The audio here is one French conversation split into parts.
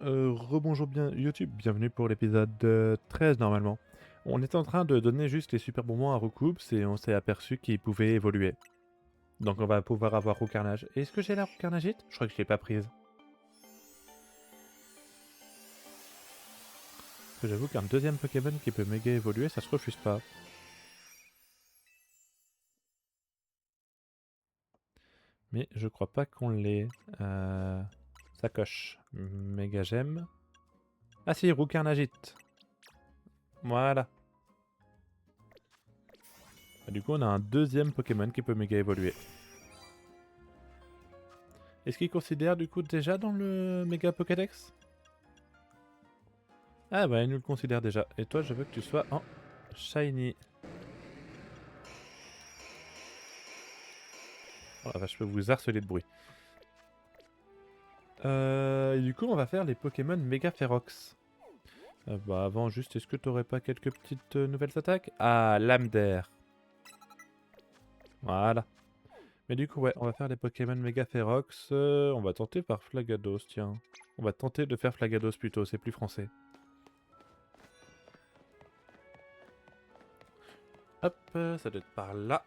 Rebonjour bien YouTube, bienvenue pour l'épisode 13 normalement. On était en train de donner juste les super bonbons à Roucoups et on s'est aperçu qu'ils pouvaient évoluer. Donc on va pouvoir avoir Roucarnage. Est-ce que j'ai la Roucarnagite? Je crois que je l'ai pas prise. Parce que j'avoue qu'un deuxième Pokémon qui peut méga évoluer, ça se refuse pas. Mais je crois pas qu'on l'ait. Sacoche. Méga gemme. Ah si, Roucarnagite. Voilà. Du coup on a un deuxième Pokémon qui peut méga évoluer. Est-ce qu'il considère du coup déjà dans le méga Pokédex? Ah bah il nous le considère déjà. Et toi je veux que tu sois en shiny. Oh la vache, je peux vous harceler de bruit. Et du coup on va faire les Pokémon méga Ferox. Bah avant juste, est-ce que t'aurais pas quelques petites nouvelles attaques? Ah, lame d'air. Voilà. Mais du coup ouais, on va faire les Pokémon méga Ferox. On va tenter par Flagados, tiens. On va tenter de faire Flagados plutôt, c'est plus français. Hop, ça doit être par là.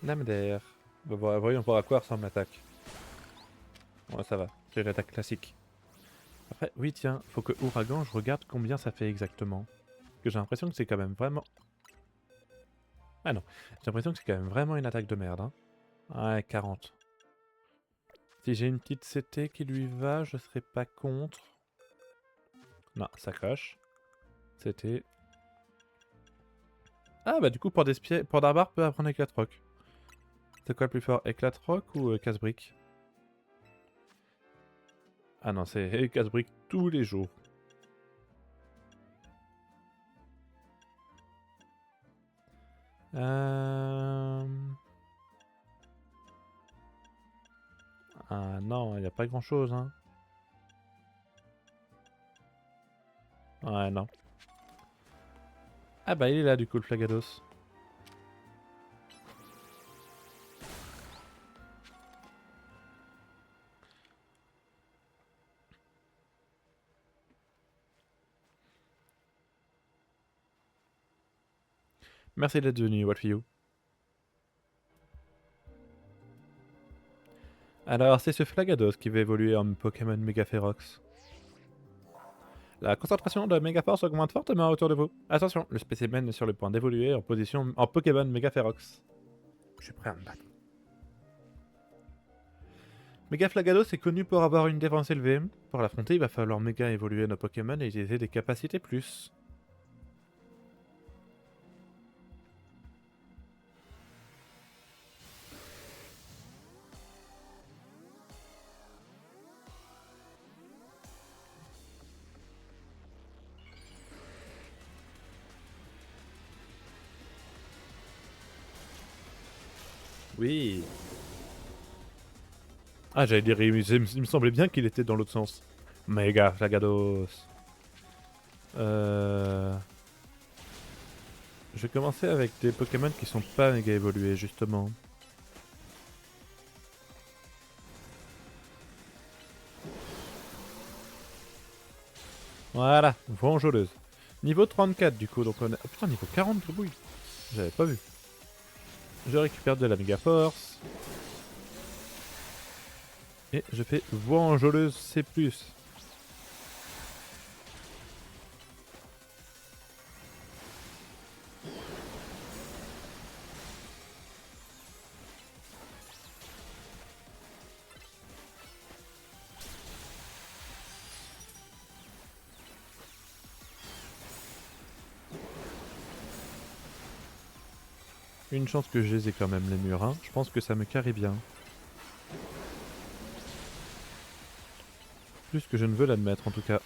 Lame d'air. Bah, voyons voir à quoi ressemble l'attaque. Ouais, ça va, c'est l'attaque classique. Après, oui, tiens, faut que Ouragan, je regarde combien ça fait exactement. Parce que j'ai l'impression que c'est quand même vraiment... Ah non, j'ai l'impression que c'est quand même vraiment une attaque de merde. Hein. Ouais, 40. Si j'ai une petite CT qui lui va, je serais pas contre. Non, ça coche. CT. Ah bah du coup, pour Darbar peut apprendre éclat de roc. C'est quoi le plus fort, éclat de roc ou casse-brique? Ah non, c'est casse-brique tous les jours. Ah non, il n'y a pas grand chose, hein. Ouais, non. Ah bah il est là du coup le Flagados. Merci d'être venu, Wolfio. Alors, c'est ce Flagados qui va évoluer en Pokémon Mega Ferox. La concentration de Mega Force augmente fortement autour de vous. Attention, le spécimen est sur le point d'évoluer en position en Pokémon Mega Ferox. Je suis prêt à me battre. Mega Flagados est connu pour avoir une défense élevée. Pour l'affronter, il va falloir méga évoluer nos Pokémon et utiliser des capacités plus. Oui. Ah, j'allais dire, il me semblait bien qu'il était dans l'autre sens. Mega Flagados. Je vais commencer avec des Pokémon qui sont pas méga évolués, justement. Voilà, vengeuse. Niveau 34 du coup, donc on a... Oh putain, niveau 40 de j'avais pas vu. Je récupère de la méga force. Et je fais vengeuse C+. Une chance que je les ai quand même les murs, hein. Je pense que ça me carry bien. Plus que je ne veux l'admettre en tout cas.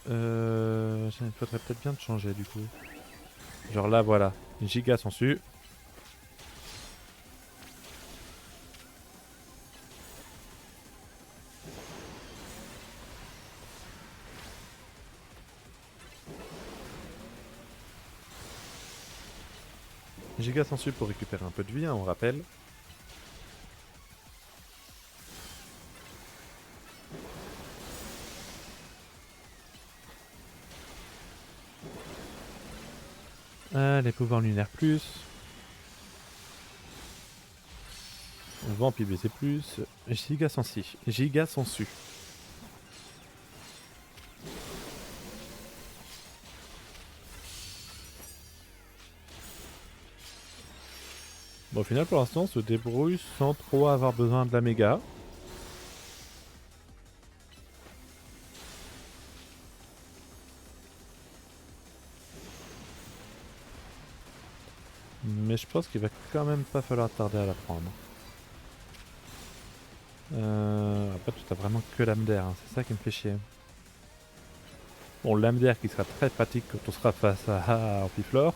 Il faudrait peut-être bien de changer du coup. Genre là voilà, giga sensu. Giga sensu pour récupérer un peu de vie, hein, on rappelle. Les pouvoirs lunaires plus. Vent PBC plus. Giga sensi. Giga sensu. Bon, au final, pour l'instant, on se débrouille sans trop avoir besoin de la méga. Mais je pense qu'il va quand même pas falloir tarder à la prendre. Après, tu t'as vraiment que l'âme d'air, hein, c'est ça qui me fait chier. Bon, l'âme d'air qui sera très pratique quand on sera face à Ampiflore.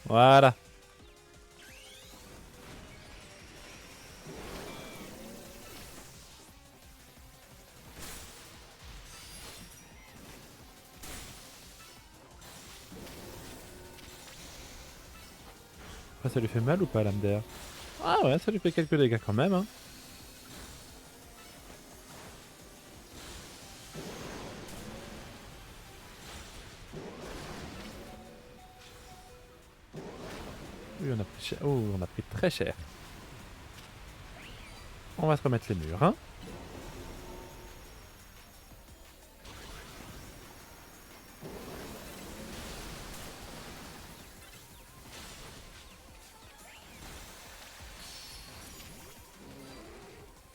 Voilà. Après, ça lui fait mal ou pas, l'âme d'air? Ah ouais, ça lui fait quelques dégâts quand même, hein. Oui, on a pris cher. Oh, on a pris très cher. On va se remettre les murs, hein.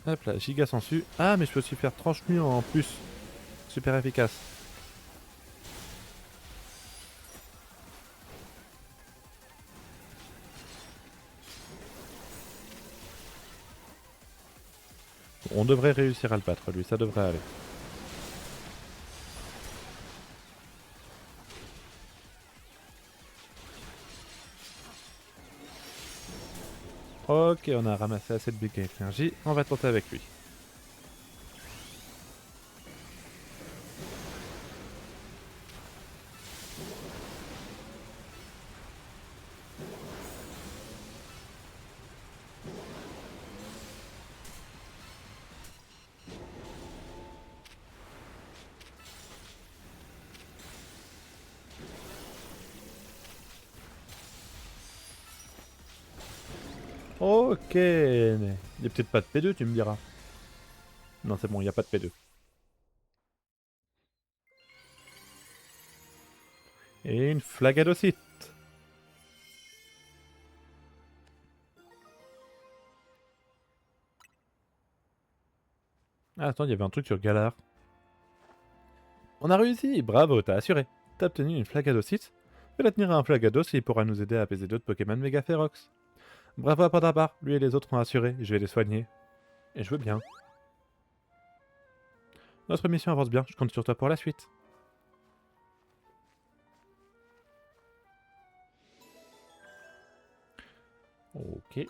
Hop là, giga sensu. Ah, mais je peux aussi faire tranche mur en plus. Super efficace. On devrait réussir à le battre, lui, ça devrait aller. Ok, on a ramassé assez de big énergie, on va tenter avec lui. Ok, il n'y a peut-être pas de P2, tu me diras. Non, c'est bon, il n'y a pas de P2. Et une flagadocyte. Ah, attends, il y avait un truc sur Galar. On a réussi, bravo, t'as assuré. T'as obtenu une flagadocyte. Fais-la tenir à un flagados et il pourra nous aider à apaiser d'autres Pokémon méga férox. Bravo à Pandabar, lui et les autres ont assuré, je vais les soigner. Et je veux bien. Notre mission avance bien, je compte sur toi pour la suite. Ok.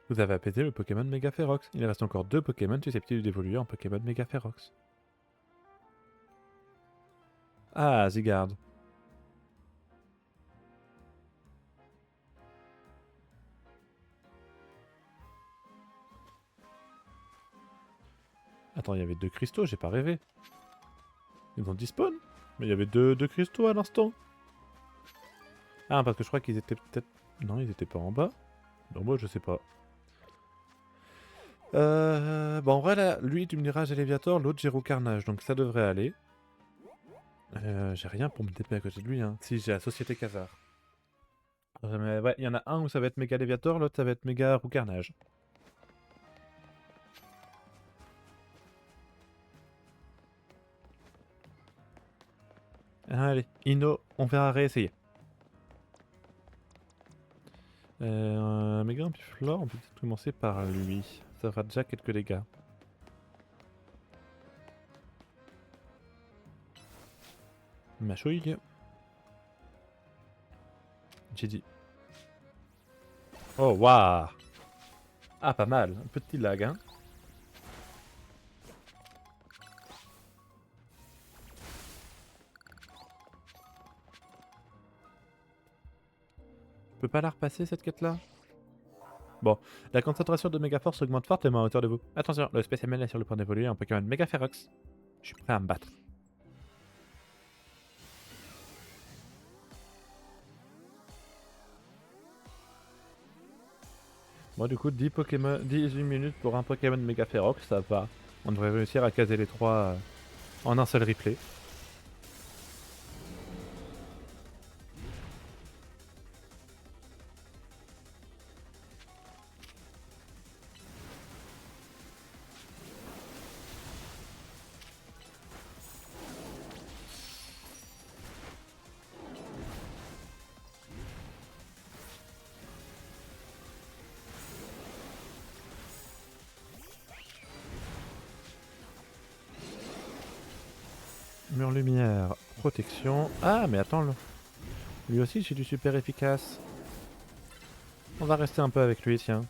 Vous avez apaisé le Pokémon méga férox. Il reste encore 2 Pokémon susceptibles d'évoluer en Pokémon méga férox. Ah, Zygarde. Attends, il y avait 2 cristaux, j'ai pas rêvé. Ils ont despawn. Mais il y avait deux cristaux à l'instant. Ah, parce que je crois qu'ils étaient peut-être... Non, ils étaient pas en bas. Non, moi je sais pas. Bon, en vrai, là, lui, tu me diras, j'ai Léviator, l'autre, j'ai Carnage, donc ça devrait aller. J'ai rien pour me TP à côté de lui, hein. Si, j'ai la Société Khazar. Mais ouais, il y en a un où ça va être méga Léviator, l'autre ça va être méga Carnage. Allez, Ino, on verra réessayer. Méga Ampiflore, on peut peut-être commencer par lui. Ça fera déjà quelques dégâts. Machouille. J'ai dit. Oh, waouh. Ah, pas mal. Un petit lag, hein. Je peux pas la repasser cette quête là? Bon, la concentration de Megaforce augmente fortement à hauteur de vous. Attention, le spécimen est sur le point d'évoluer en Pokémon Megaférox. Je suis prêt à me battre. Moi du coup 10 Pokémon, 18 minutes pour un Pokémon Megaférox, ça va. On devrait réussir à caser les 3 en un seul replay. Mur lumière, protection. Ah mais attends, lui aussi j'ai du super efficace. On va rester un peu avec lui, tiens.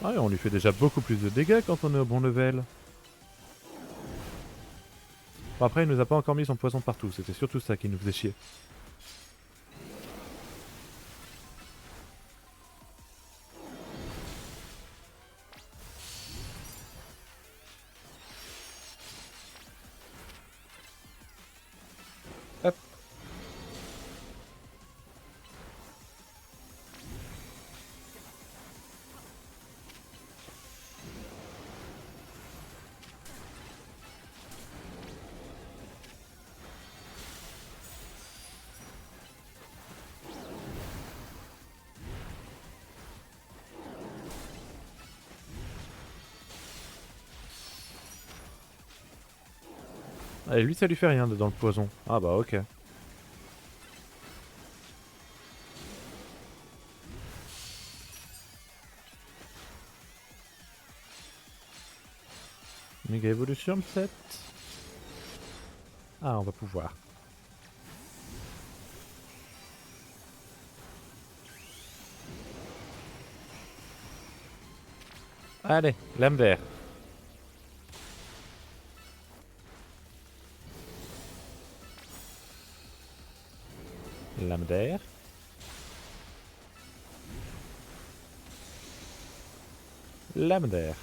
Ah et on lui fait déjà beaucoup plus de dégâts quand on est au bon level. Bon après il nous a pas encore mis son poison partout, c'était surtout ça qui nous faisait chier. Hop. Allez, lui ça lui fait rien dans le poison. Ah bah ok. Méga évolution peut-être. Ah on va pouvoir. Allez, lame d'air. Lame d'air. Lame d'air.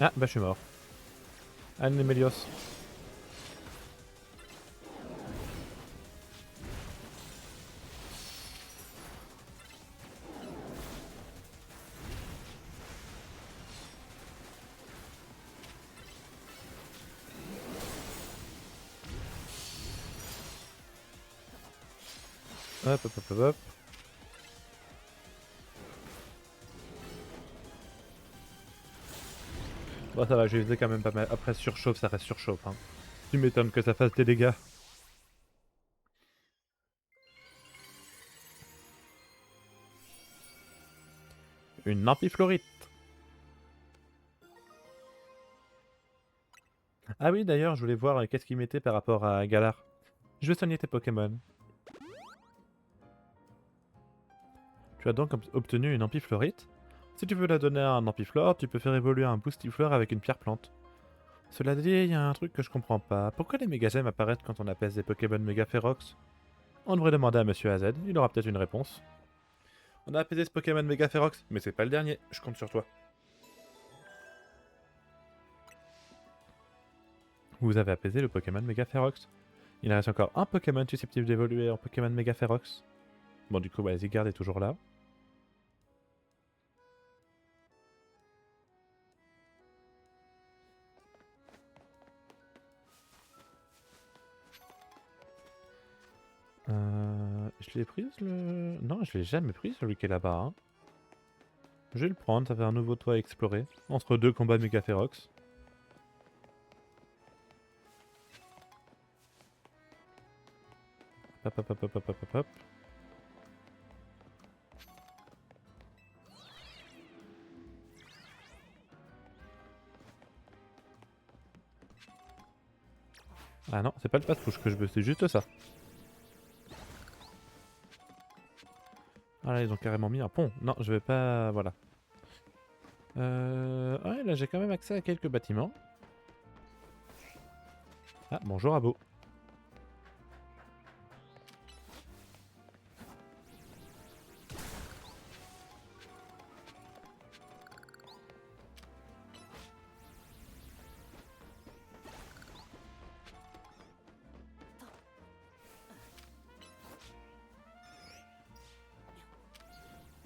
Ah bah je suis mort. Anémélios. Hop hop hop hop hop. Bon ça va, je les ai quand même pas mal. Après surchauffe, ça reste surchauffe. Hein. Tu m'étonnes que ça fasse des dégâts. Une ampiflorite. Ah oui d'ailleurs, je voulais voir qu'est-ce qu'il mettait par rapport à Galar. Je vais soigner tes Pokémon. Tu as donc obtenu une ampiflorite. Si tu veux la donner à un ampiflore, tu peux faire évoluer un boostiflore avec une pierre plante. Cela dit, il y a un truc que je comprends pas. Pourquoi les mégagemmes apparaissent quand on apaise des Pokémon méga férox? On devrait demander à Monsieur AZ, il aura peut-être une réponse. On a apaisé ce Pokémon méga férox, mais c'est pas le dernier, je compte sur toi. Vous avez apaisé le Pokémon méga férox. Il reste encore un Pokémon susceptible d'évoluer en Pokémon méga férox. Bon du coup, bah, Zygarde est toujours là. Je l'ai prise le... Non, je l'ai jamais pris celui qui est là-bas. Hein. Je vais le prendre, ça fait un nouveau toit à explorer. Entre deux combats méga férox. Hop hop hop hop hop hop hop. Ah non, c'est pas le passe-touche que je veux, c'est juste ça. Ah là, ils ont carrément mis un pont. Non, je vais pas... Voilà. Ouais, là j'ai quand même accès à quelques bâtiments. Ah, bonjour Abo.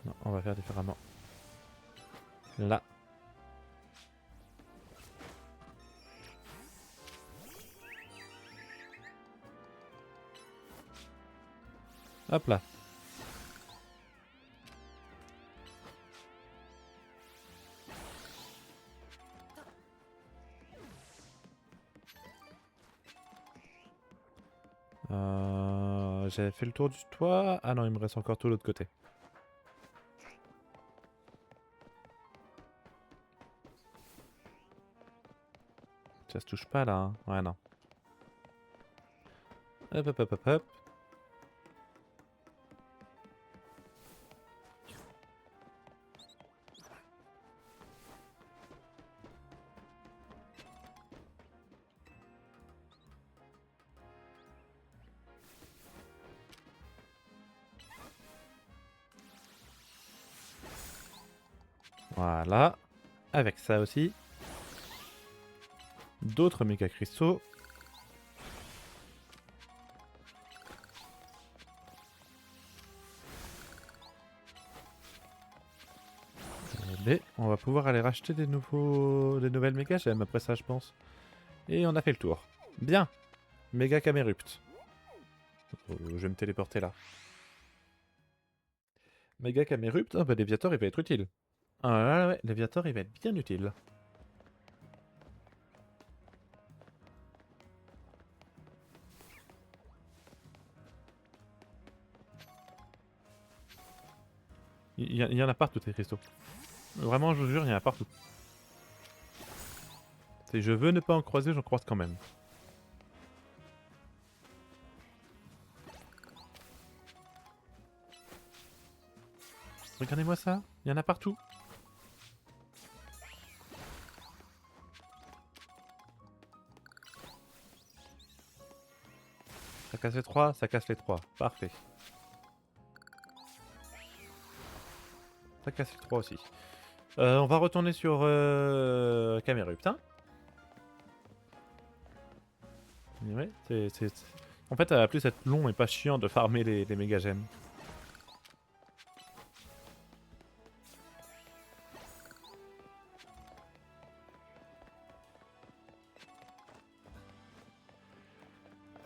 Non, on va faire différemment. Là. Hop là. J'avais fait le tour du toit. Ah non, il me reste encore tout l'autre côté. Ça se touche pas là, hein. Ouais, non. Hop, hop, hop, hop, hop. Voilà. Avec ça aussi. D'autres méga cristaux. Et on va pouvoir aller racheter des nouvelles méga gemmes après ça, je pense. Et on a fait le tour. Bien. Méga Camérupt. Je vais me téléporter là. Méga Camérupt. Ah bah Léviator il va être utile. Ah là là, ouais, Léviator il va être bien utile. Il y en a partout ces cristaux. Vraiment, je vous jure, il y en a partout. Si je veux ne pas en croiser, j'en croise quand même. Regardez-moi ça, il y en a partout. Ça casse les trois, ça casse les trois. Parfait. Ça casse les trois aussi. On va retourner sur Camérupt, hein. Ouais, En fait, à plus être long et pas chiant de farmer les méga gemmes.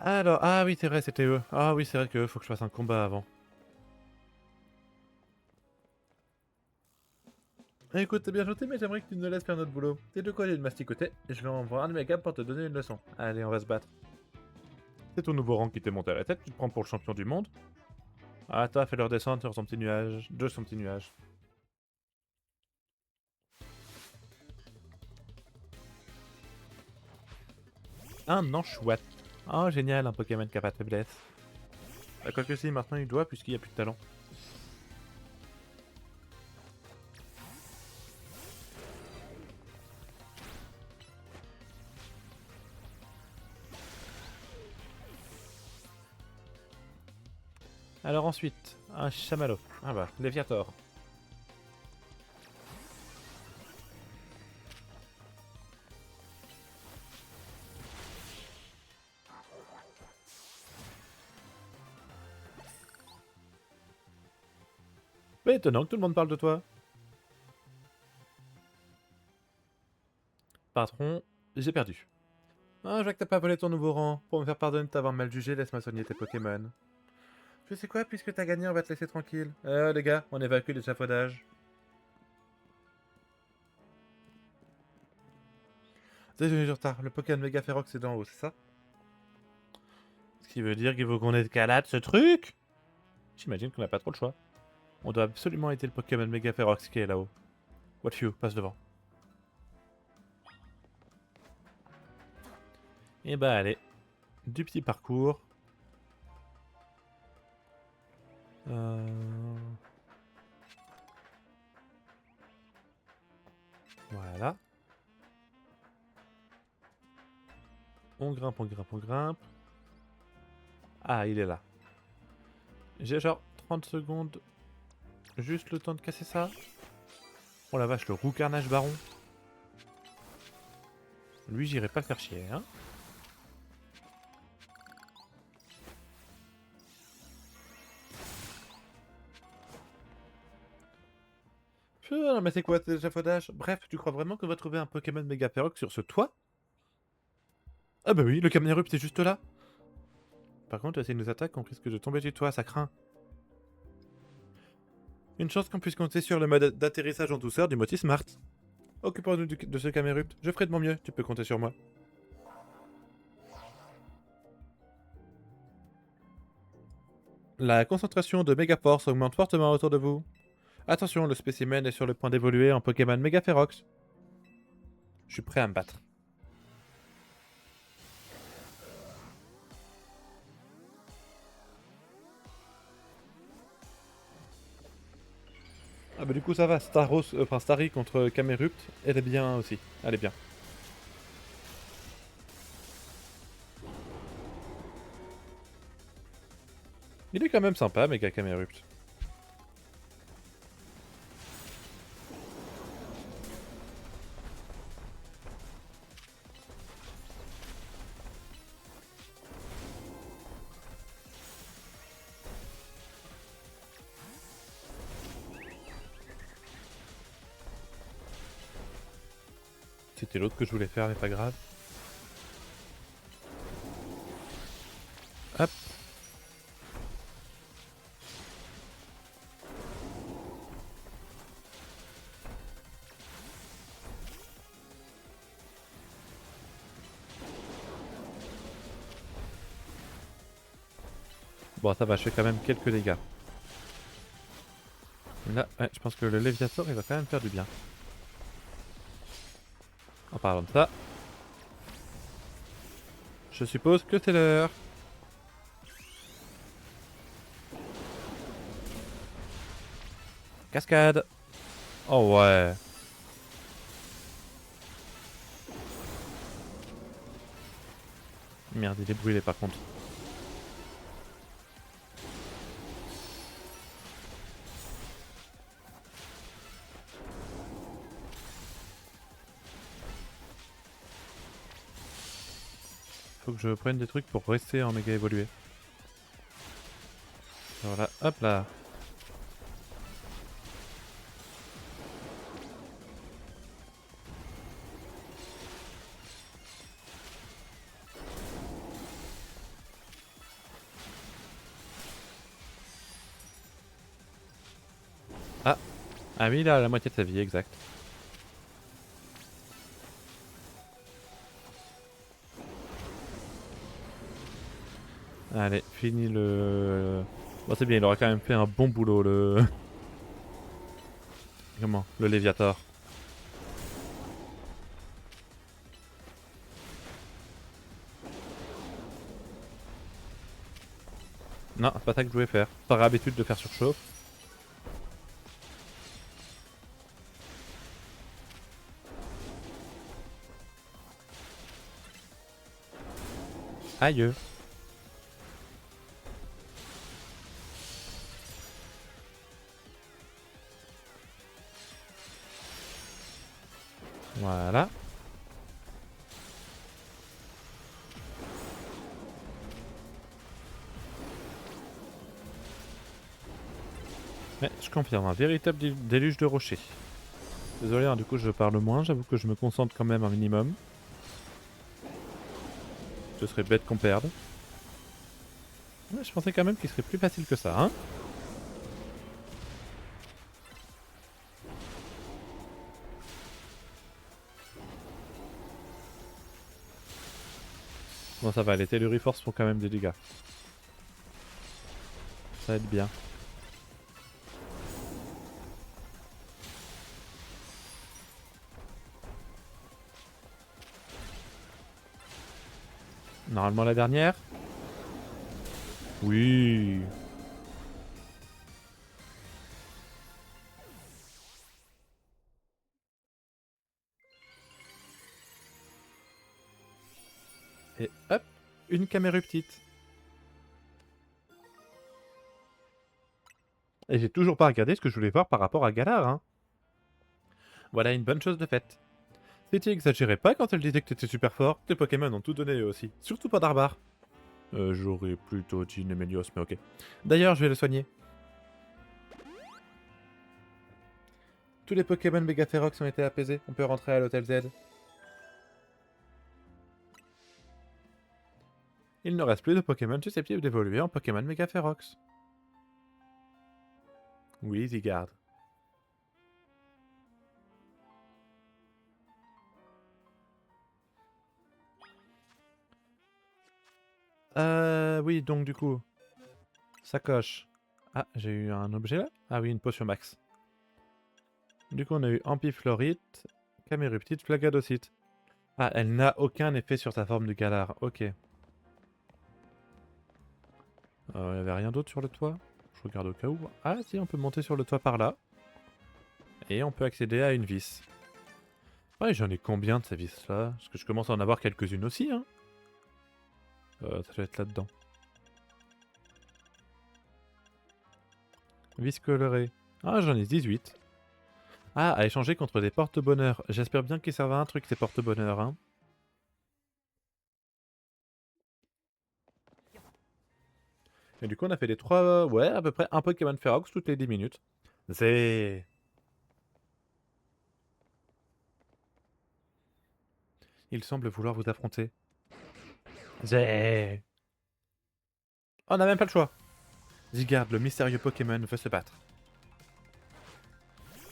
Alors, ah oui, c'est vrai, c'était eux. Ah oui, c'est vrai que faut que je fasse un combat avant. Écoute, t'es bien gentil, mais j'aimerais que tu nous laisses faire notre boulot. T'es de quoi aller de masticoter, et je vais en voir un de mes câbles pour te donner une leçon. Allez, on va se battre. C'est ton nouveau rang qui t'est monté à la tête, tu te prends pour le champion du monde. Ah, toi, fais-leur descendre sur son petit nuage. De son petit nuage. Un anchouette. Oh, génial, un Pokémon qui a pas de faiblesse. Bah, quoique si, maintenant il doit, puisqu'il n'y a plus de talent. Alors ensuite, un chamallow. Ah bah, Léviator. Mais étonnant que tout le monde parle de toi. Patron, j'ai perdu. Ah, je vois que t'as pas volé ton nouveau rang. Pour me faire pardonner de t'avoir mal jugé, laisse-moi soigner tes Pokémon. Je sais quoi, puisque t'as gagné, on va te laisser tranquille. Les gars, on évacue l'échafaudage. Désolé du retard, le Pokémon Mega Ferox est d'en haut, c'est ça? Ce qui veut dire qu'il faut qu'on escalade ce truc. J'imagine qu'on n'a pas trop le choix. On doit absolument aider le Pokémon Mega Ferox qui est là-haut. What you, passe devant. Et bah allez. du petit parcours. Voilà. On grimpe, on grimpe, on grimpe. Ah, il est là. J'ai genre 30 secondes. Juste le temps de casser ça. Oh la vache, le roux carnage baron. Lui, j'irai pas le faire chier, hein. Non mais c'est quoi cet échafaudage? Bref, tu crois vraiment qu'on va trouver un Pokémon méga féroce sur ce toit? Ah bah oui, le Camerupt est juste là. Par contre, s'il nous attaque, on risque de tomber du toit, ça craint. Une chance qu'on puisse compter sur le mode d'atterrissage en douceur du Motis Smart. Occupons-nous de ce Camerupt. Je ferai de mon mieux, tu peux compter sur moi. La concentration de Méga Force augmente fortement autour de vous. Attention, le spécimen est sur le point d'évoluer en Pokémon méga férox. Je suis prêt à me battre. Ah bah du coup ça va, Starry contre Camerupt, elle est bien aussi, elle est bien. Il est quand même sympa, Mega Camerupt. C'était l'autre que je voulais faire, mais pas grave. Hop. Bon, ça va, je fais quand même quelques dégâts. Là, ouais, je pense que le Léviator, il va quand même faire du bien. En parlant de ça, je suppose que c'est l'heure. Cascade. Oh ouais. Merde, il est brûlé par contre. Faut que je prenne des trucs pour rester en méga évolué. Voilà, hop là. Ah. Ah oui, il a la moitié de sa vie, exact. Allez, fini le... Bon, c'est bien, il aura quand même fait un bon boulot, le... Comment? Le Léviator. Non, c'est pas ça que je voulais faire. Par habitude de faire surchauffe. Aïe. Voilà. Mais je confirme, un véritable déluge de rochers. Désolé, hein, du coup je parle moins, j'avoue que je me concentre quand même un minimum. Ce serait bête qu'on perde. Ouais, je pensais quand même qu'il serait plus facile que ça, hein. Bon ça va, les Telluriforce font quand même des dégâts. Ça aide bien. Normalement la dernière. Oui. Et hop, une caméruptite. Et j'ai toujours pas regardé ce que je voulais voir par rapport à Galar, hein. Voilà une bonne chose de faite. C'était exagéré pas quand elle disait que t'étais super fort, tes Pokémon ont tout donné eux aussi. Surtout pas Darbar. J'aurais plutôt dit Nemelios, mais ok. D'ailleurs, je vais le soigner. Tous les Pokémon Mega Ferox ont été apaisés, on peut rentrer à l'hôtel Z. Il ne reste plus de Pokémon susceptibles d'évoluer en Pokémon Mega Ferox. Oui, Zygarde. Oui, donc du coup, sacoche. Ah, j'ai eu un objet là? Ah oui, une potion max. Du coup, on a eu Ampiflorite, Caméruptite, Flagadocyte. Ah, elle n'a aucun effet sur sa forme de Galar, ok. Il n'y avait rien d'autre sur le toit? Je regarde au cas où. Ah si, on peut monter sur le toit par là. Et on peut accéder à une vis. Ouais, j'en ai combien de ces vis là? Parce que je commence à en avoir quelques-unes aussi, hein. Ça doit être là-dedans. Vis colorée. Ah, j'en ai 18. Ah, à échanger contre des porte-bonheur. J'espère bien qu'ils servent à un truc, ces porte-bonheur, hein. Et du coup, on a fait les 3... Ouais, à peu près un Pokémon Ferox toutes les 10 minutes. C'est... Il semble vouloir vous affronter. C'est... On n'a même pas le choix. Zygarde, le mystérieux Pokémon, veut se battre.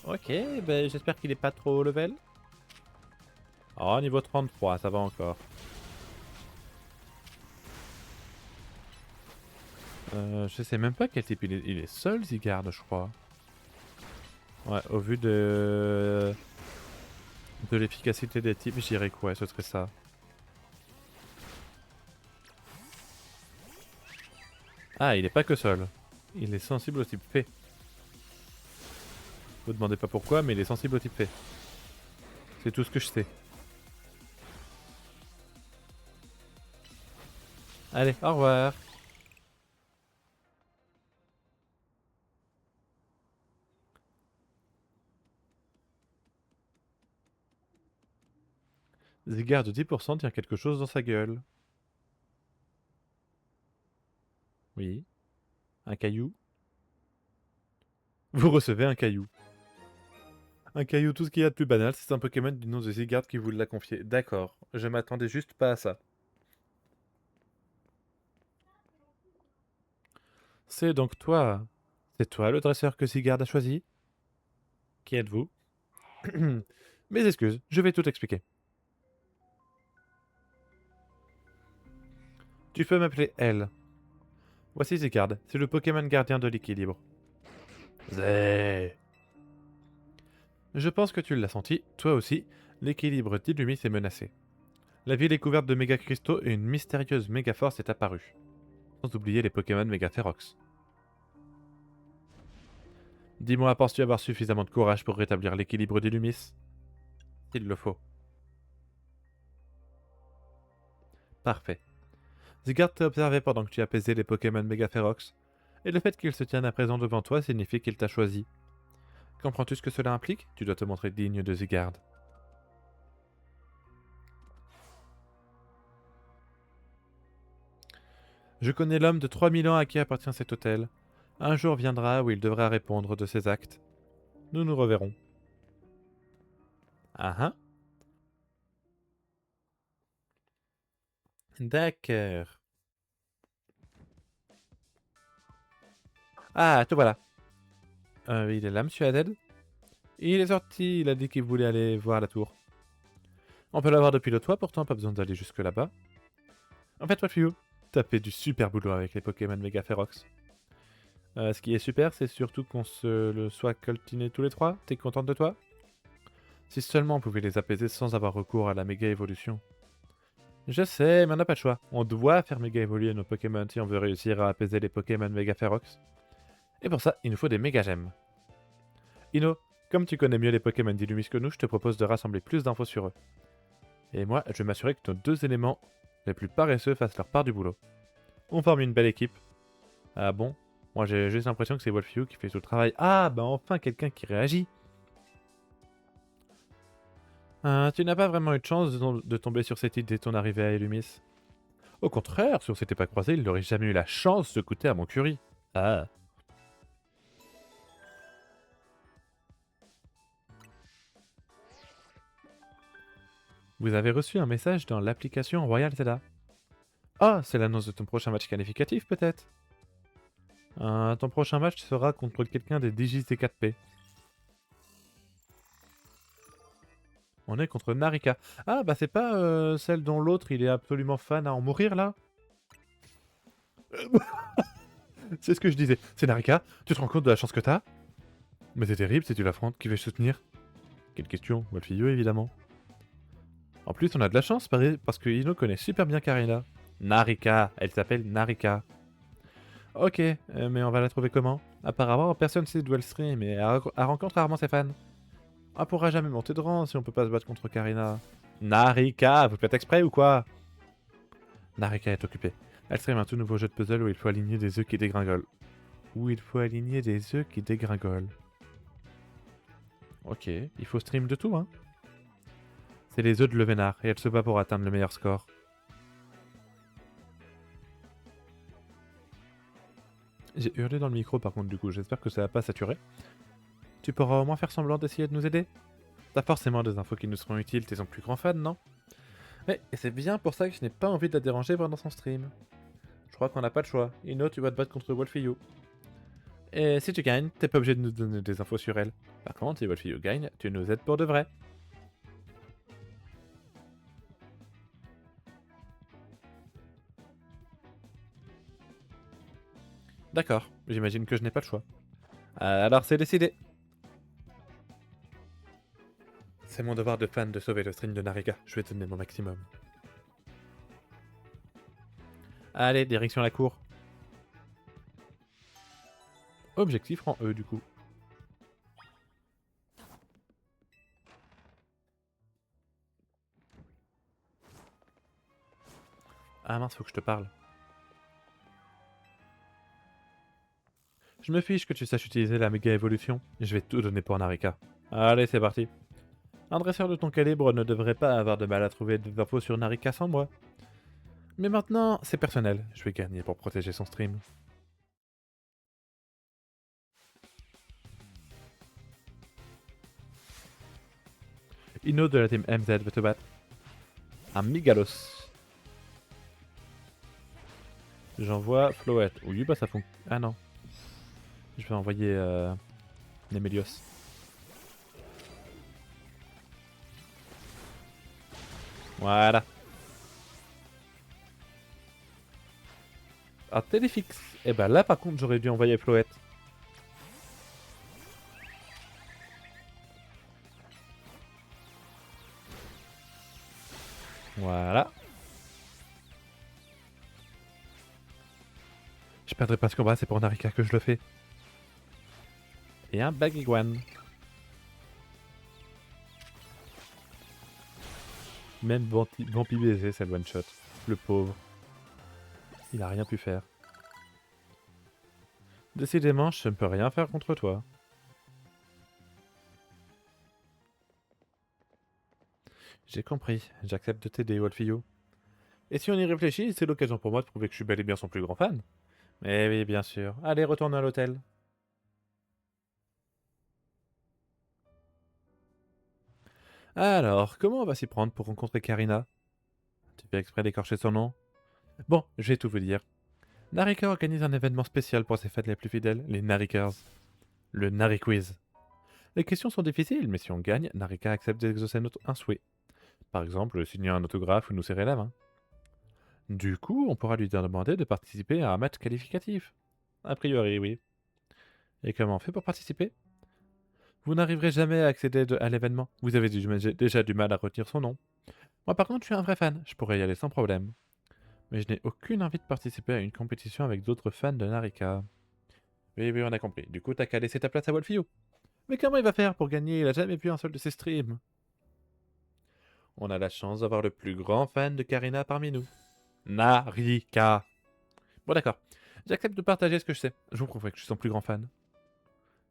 Ok, ben j'espère qu'il est pas trop haut level. Oh, niveau 33, ça va encore. Je sais même pas quel type il est. Il est seul, Zygarde, je crois. Ouais, au vu de l'efficacité des types, je dirais que ouais, ce serait ça. Ah, il est pas que seul. Il est sensible au type fée. Vous demandez pas pourquoi, mais il est sensible au type fée. C'est tout ce que je sais. Allez, au revoir. Zygarde 10% tient quelque chose dans sa gueule. Oui. Un caillou. Vous recevez un caillou. Un caillou, tout ce qu'il y a de plus banal, c'est un Pokémon du nom de Zygarde qui vous l'a confié. D'accord, je m'attendais juste pas à ça. C'est donc toi. C'est toi le dresseur que Zygarde a choisi? Qui êtes-vous? Mes excuses, je vais tout expliquer. Tu peux m'appeler Elle. Voici Zygarde, c'est le Pokémon gardien de l'équilibre. Zé. Je pense que tu l'as senti, toi aussi, l'équilibre d'Illumis est menacé. La ville est couverte de méga cristaux et une mystérieuse méga force est apparue. Sans oublier les Pokémon méga férox. Dis-moi, penses-tu avoir suffisamment de courage pour rétablir l'équilibre d'Illumis? Il le faut. Parfait. Zygarde t'a observé pendant que tu apaisais les Pokémon méga férox. Et le fait qu'il se tienne à présent devant toi signifie qu'il t'a choisi. Comprends-tu ce que cela implique? Tu dois te montrer digne de Zygarde. Je connais l'homme de 3000 ans à qui appartient cet hôtel. Un jour viendra où il devra répondre de ses actes. Nous nous reverrons. Ah ah. D'accord. Ah, te voilà. Il est là, monsieur Adel? Il est sorti, il a dit qu'il voulait aller voir la tour. On peut l'avoir depuis le toit, pourtant pas besoin d'aller jusque là-bas. En fait, Wafiu, t'as fait du super boulot avec les Pokémon Mega Ferox. Ce qui est super, c'est surtout qu'on se le soit coltiné tous les trois. T'es contente de toi? Si seulement on pouvait les apaiser sans avoir recours à la méga évolution. Je sais, mais on n'a pas le choix. On doit faire méga évoluer nos Pokémon si on veut réussir à apaiser les Pokémon méga férox. Et pour ça, il nous faut des méga gemmes. Ino, comme tu connais mieux les Pokémon d'Illumis que nous, je te propose de rassembler plus d'infos sur eux. Et moi, je vais m'assurer que nos deux éléments les plus paresseux fassent leur part du boulot. On forme une belle équipe. Ah bon? Moi j'ai juste l'impression que c'est Wolfew qui fait tout le travail. Ah bah enfin quelqu'un qui réagit. Tu n'as pas vraiment eu de chance de tomber sur cette île dès ton arrivée à Illumis. Au contraire, si on s'était pas croisés, il n'aurait jamais eu la chance de goûter à mon curry. Ah. Vous avez reçu un message dans l'application Royal Zelda. Ah, c'est l'annonce de ton prochain match qualificatif peut-être. Ton prochain match sera contre quelqu'un des Digis des 4P. On est contre Narika. Ah bah c'est pas celle dont l'autre il est absolument fan à en mourir là. C'est ce que je disais. C'est Narika, tu te rends compte de la chance que t'as? Mais c'est terrible si tu l'affrontes, qui vais je soutenir? Quelle question, Wolfio évidemment. En plus on a de la chance parce que Ino connaît super bien Karina. Narika, elle s'appelle Narika. Ok, mais on va la trouver comment? Apparemment personne sait d'où elle serait, mais elle rencontre rarement ses fans. On pourra jamais monter de rang si on peut pas se battre contre Karina. Narika, vous faites exprès ou quoi? Narika est occupée. Elle stream un tout nouveau jeu de puzzle où il faut aligner des œufs qui dégringolent. Où il faut aligner des œufs qui dégringolent. Ok, il faut stream de tout, hein. C'est les œufs de Levenard et elle se bat pour atteindre le meilleur score. J'ai hurlé dans le micro par contre du coup, j'espère que ça va pas saturer. Tu pourras au moins faire semblant d'essayer de nous aider? T'as forcément des infos qui nous seront utiles, t'es son plus grand fan, non? Ouais, et c'est bien pour ça que je n'ai pas envie de la déranger pendant son stream. Je crois qu'on n'a pas de choix. Ino, tu vas te battre contre Wolfio. Et si tu gagnes, t'es pas obligé de nous donner des infos sur elle. Par contre, si Wolfio gagne, tu nous aides pour de vrai. D'accord, j'imagine que je n'ai pas le choix. Alors c'est décidé. C'est mon devoir de fan de sauver le stream de Narika, je vais donner mon maximum. Allez, direction la cour. Objectif rang E du coup. Ah mince, faut que je te parle. Je me fiche que tu saches utiliser la méga évolution, je vais tout donner pour Narika. Allez, c'est parti. Un dresseur de ton calibre ne devrait pas avoir de mal à trouver des infos sur Narika sans moi. Mais maintenant, c'est personnel, je vais gagner pour protéger son stream. Ino de la team MZ veut te battre. Un Migalos. J'envoie Floette. Oui, bah ça fonctionne. Ah non. Je vais envoyer Nemelios. Voilà. Un Téléfix. Et bah là par contre j'aurais dû envoyer Floette. Voilà. Je perdrai pas ce combat, c'est pour Narika que je le fais. Et un Bagiguan. Même Vampi baiser, c'est le one shot. Le pauvre. Il a rien pu faire. Décidément, je ne peux rien faire contre toi. J'ai compris, j'accepte de t'aider, Wolfio. Et si on y réfléchit, c'est l'occasion pour moi de prouver que je suis bel et bien son plus grand fan. Eh oui, bien sûr. Allez, retourne à l'hôtel. Alors, comment on va s'y prendre pour rencontrer Karina? Tu fais exprès d'écorcher son nom? Bon, je vais tout vous dire. Narika organise un événement spécial pour ses fans les plus fidèles, les Narikers. Le Nariquiz. Les questions sont difficiles, mais si on gagne, Narika accepte d'exaucer un souhait. Par exemple, signer un autographe ou nous serrer la main. Du coup, on pourra lui demander de participer à un match qualificatif. A priori, oui. Et comment on fait pour participer? Vous n'arriverez jamais à accéder à l'événement. Vous avez déjà du mal à retenir son nom. Moi par contre, je suis un vrai fan, je pourrais y aller sans problème. Mais je n'ai aucune envie de participer à une compétition avec d'autres fans de Narika. Oui, oui, on a compris. Du coup, t'as qu'à laisser ta place à Wolfio. Mais comment il va faire pour gagner? Il a jamais vu un seul de ses streams. On a la chance d'avoir le plus grand fan de Karina parmi nous. Narika. Bon d'accord. J'accepte de partager ce que je sais. Je vous prouverai que je suis son plus grand fan.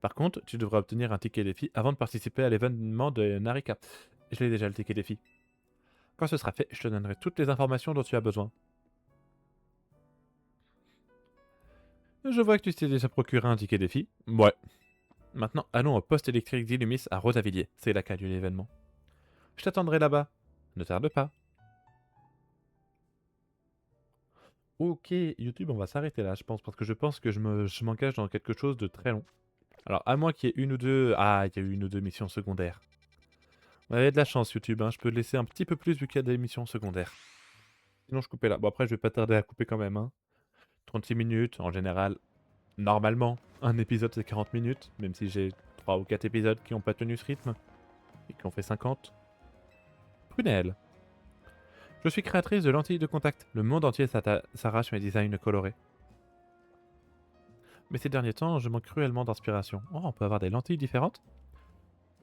Par contre, tu devras obtenir un ticket défi avant de participer à l'événement de Narika. Je l'ai déjà le ticket défi. Quand ce sera fait, je te donnerai toutes les informations dont tu as besoin. Je vois que tu t'es déjà procuré un ticket défi. Ouais. Maintenant, allons au poste électrique d'Illumis à Rosavilliers. C'est là qu'a lieu l'événement. Je t'attendrai là-bas. Ne tarde pas. Ok, YouTube, on va s'arrêter là, je pense, parce que je pense que je m'engage dans quelque chose de très long. Alors, à moins qu'il y ait une ou deux... Ah, il y a eu une ou deux missions secondaires. Vous avez de la chance, YouTube, hein. Je peux te laisser un petit peu plus vu qu'il y a des missions secondaires. Sinon, je coupais là. Bon, après, je vais pas tarder à couper quand même, hein. 36 minutes, en général, normalement, un épisode c'est 40 minutes, même si j'ai 3 ou 4 épisodes qui n'ont pas tenu ce rythme, et qui ont fait 50. Prunelle. Je suis créatrice de lentilles de contact. Le monde entier s'arrache mes designs colorés. Mais ces derniers temps, je manque cruellement d'inspiration. Oh, on peut avoir des lentilles différentes?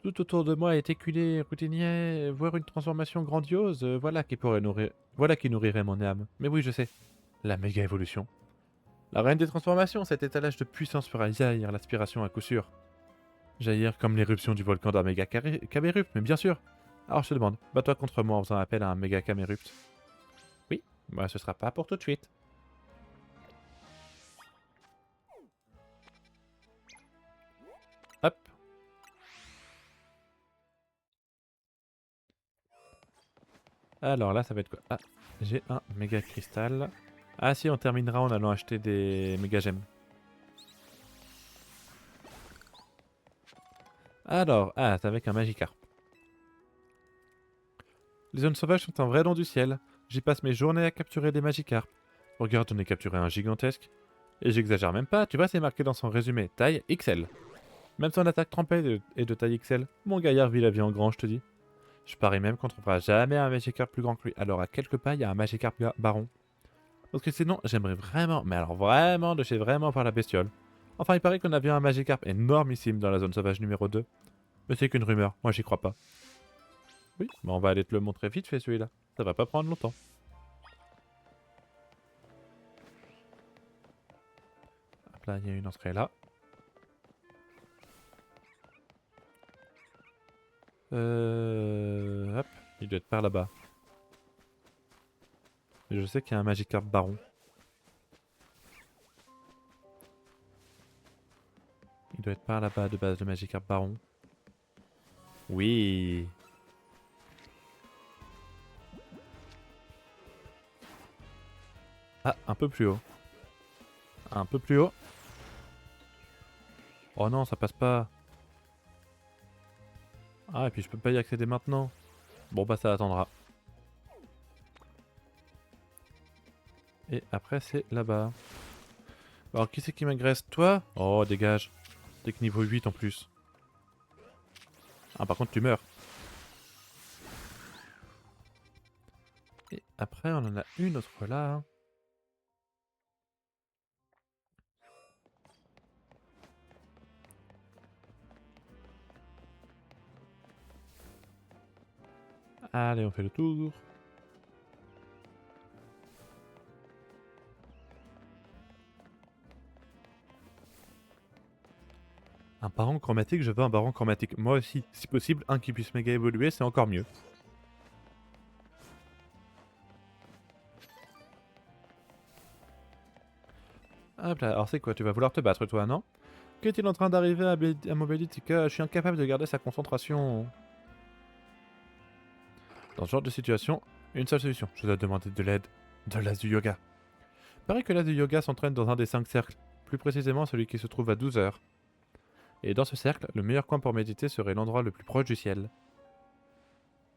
Tout autour de moi est éculé, routinier, voire une transformation grandiose, voilà qui nourrirait mon âme. Mais oui, je sais. La méga évolution. La reine des transformations, cet étalage de puissance fera jaillir l'aspiration à coup sûr. Jaillir comme l'éruption du volcan d'un méga camérupt, mais bien sûr. Alors je te demande, bats-toi contre moi en faisant appel à un méga camérupt. Oui, bah ce sera pas pour tout de suite. Hop. Alors là, ça va être quoi? Ah, j'ai un méga cristal. Ah si, on terminera en allant acheter des méga gemmes. Alors, ah, c'est avec un Magikarp. Les zones sauvages sont un vrai don du ciel. J'y passe mes journées à capturer des Magikarp. Regarde, on a capturé un gigantesque. Et j'exagère même pas, tu vois, c'est marqué dans son résumé, taille XL. Même son attaque trempée est de taille XL. Mon gaillard vit la vie en grand, je te dis. Je parie même qu'on trouvera jamais un Magikarp plus grand que lui. Alors à quelque part, il y a un Magikarp baron. Parce que sinon, j'aimerais vraiment, mais alors vraiment, de chez vraiment voir la bestiole. Enfin, il paraît qu'on a vu un Magikarp énormissime dans la zone sauvage numéro 2. Mais c'est qu'une rumeur, moi j'y crois pas. Oui, mais on va aller te le montrer vite fait celui-là. Ça va pas prendre longtemps. Hop là, il y a une entrée là. Hop, il doit être par là-bas. Mais je sais qu'il y a un Magikarp baron. Il doit être par là-bas de base, le Magikarp baron. Oui. Ah, un peu plus haut. Un peu plus haut. Oh non, ça passe pas. Ah, et puis je peux pas y accéder maintenant. Bon bah ça attendra. Et après c'est là-bas. Alors qui c'est qui m'agresse? Toi? Oh dégage. T'es que niveau 8 en plus. Ah par contre tu meurs. Et après on en a une autre là. Allez on fait le tour. Un baron chromatique, je veux un baron chromatique. Moi aussi, si possible, un qui puisse méga évoluer, c'est encore mieux. Hop là, alors c'est quoi? Tu vas vouloir te battre toi, non? Qu'est-il en train d'arriver à Mobilitica? Je suis incapable de garder sa concentration. Dans ce genre de situation, une seule solution, je dois demander de l'aide. De l'as du yoga. Paraît que l'as du yoga s'entraîne dans un des 5 cercles, plus précisément celui qui se trouve à 12 heures. Et dans ce cercle, le meilleur coin pour méditer serait l'endroit le plus proche du ciel.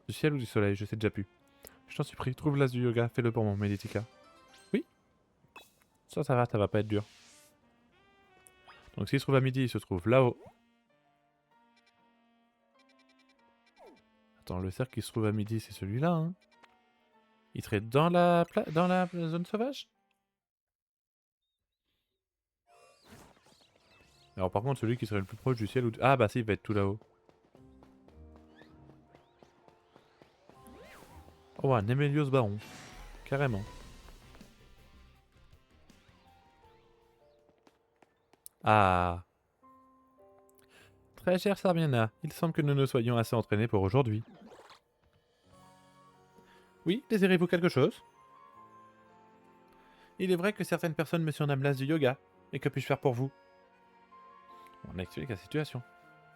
Du ciel ou du soleil, je sais déjà plus. Je t'en supplie, trouve l'as du yoga, fais-le pour mon Meditica. Oui, ça va pas être dur. Donc s'il se trouve à midi, il se trouve là-haut. Attends, le cercle qui se trouve à midi, c'est celui-là, hein? Il serait dans la zone sauvage? Alors par contre, celui qui serait le plus proche du ciel ou... Ah bah si, il va être tout là-haut. Oh, un Emelios Baron. Carrément. Ah. Très cher Sarmiana, il semble que nous ne soyons assez entraînés pour aujourd'hui. Oui, désirez-vous quelque chose? Il est vrai que certaines personnes me surnomment l'as du yoga. Et que puis-je faire pour vous? On explique la situation.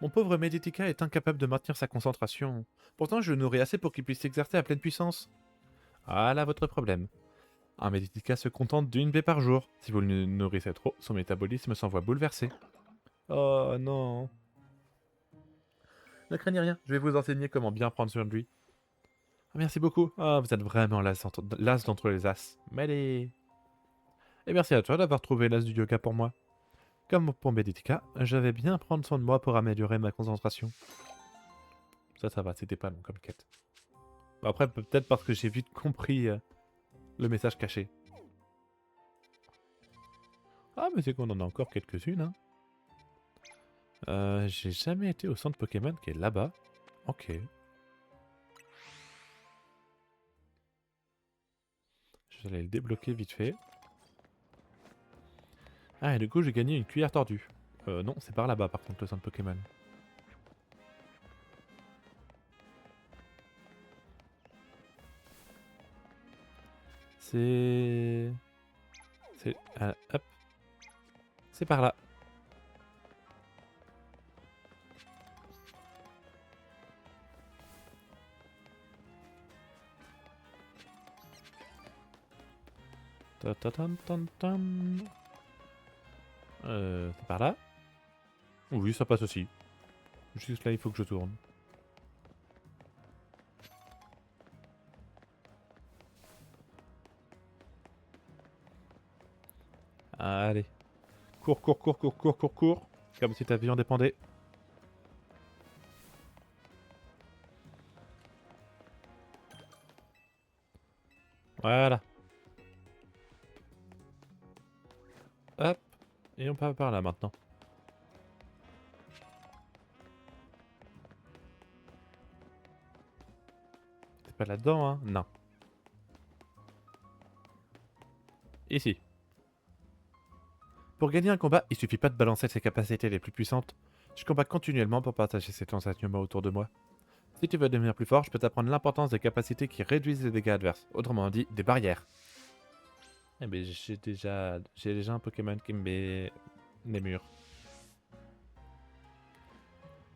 Mon pauvre Meditica est incapable de maintenir sa concentration. Pourtant, je le nourris assez pour qu'il puisse s'exercer à pleine puissance. Ah là, votre problème. Un Meditica se contente d'une baie par jour. Si vous le nourrissez trop, son métabolisme s'en voit bouleversé. Oh non. Ne craignez rien, je vais vous enseigner comment bien prendre soin de lui. Ah, merci beaucoup. Ah, vous êtes vraiment l'as d'entre les as. Mais les... Et merci à toi d'avoir trouvé l'as du yoga pour moi. Comme pour Meditica, je vais bien prendre soin de moi pour améliorer ma concentration. Ça va, c'était pas long comme quête. Bon, après, peut-être parce que j'ai vite compris le message caché. Ah, mais c'est qu'on en a encore quelques-unes, hein. J'ai jamais été au centre Pokémon qui est là-bas. Ok. Je vais aller le débloquer vite fait. Ah, et du coup, j'ai gagné une cuillère tordue. Non, c'est par là-bas, par contre, le centre Pokémon. C'est... C'est... hop. C'est par là. C'est par là? Oui, ça passe aussi. Juste là, il faut que je tourne. Allez. Cours, cours, cours, cours, cours, cours, cours. Comme si ta vie en dépendait. Voilà. Hop. Et on part par là maintenant. C'est pas là-dedans, hein? Non. Ici. Pour gagner un combat, il suffit pas de balancer ses capacités les plus puissantes. Je combats continuellement pour partager cet enseignement autour de moi. Si tu veux devenir plus fort, je peux t'apprendre l'importance des capacités qui réduisent les dégâts adverses. Autrement dit, des barrières. Eh ben j'ai déjà un Pokémon qui me met des murs.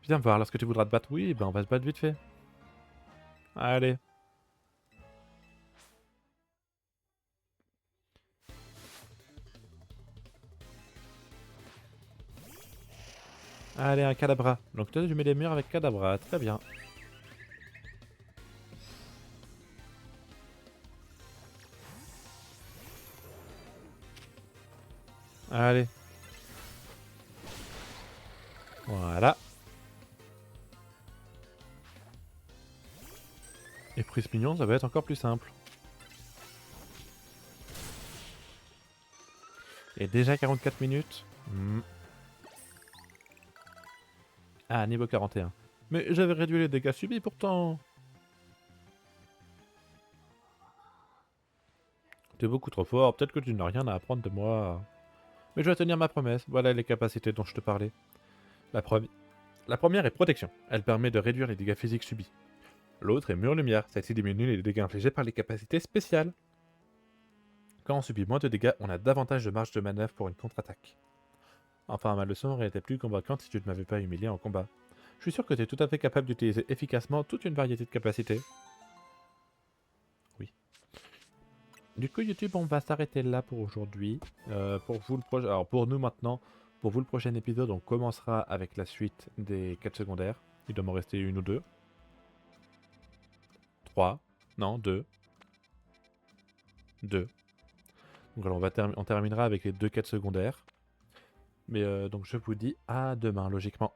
Viens me voir, lorsque tu voudras te battre, oui, ben on va se battre vite fait. Allez. Allez, un Kadabra. Donc toi, tu mets des murs avec Kadabra, très bien. Allez. Voilà. Et prise mignon, ça va être encore plus simple. Et déjà 44 minutes. Ah, niveau 41. Mais j'avais réduit les dégâts subis pourtant. T'es beaucoup trop fort, peut-être que tu n'as rien à apprendre de moi. Mais je vais tenir ma promesse, voilà les capacités dont je te parlais. La, la première est protection, elle permet de réduire les dégâts physiques subis. L'autre est mur lumière, celle-ci diminue les dégâts infligés par les capacités spéciales. Quand on subit moins de dégâts, on a davantage de marge de manœuvre pour une contre-attaque. Enfin, ma leçon aurait été plus convaincante si tu ne m'avais pas humilié en combat. Je suis sûr que tu es tout à fait capable d'utiliser efficacement toute une variété de capacités. Oui. Du coup, YouTube, on va s'arrêter là pour aujourd'hui. Alors pour nous maintenant, pour vous le prochain épisode, on commencera avec la suite des quêtes secondaires. Il doit m'en rester une ou deux. 3. Non, 2. 2. Donc alors on terminera avec les deux quêtes secondaires. Mais donc je vous dis à demain, logiquement.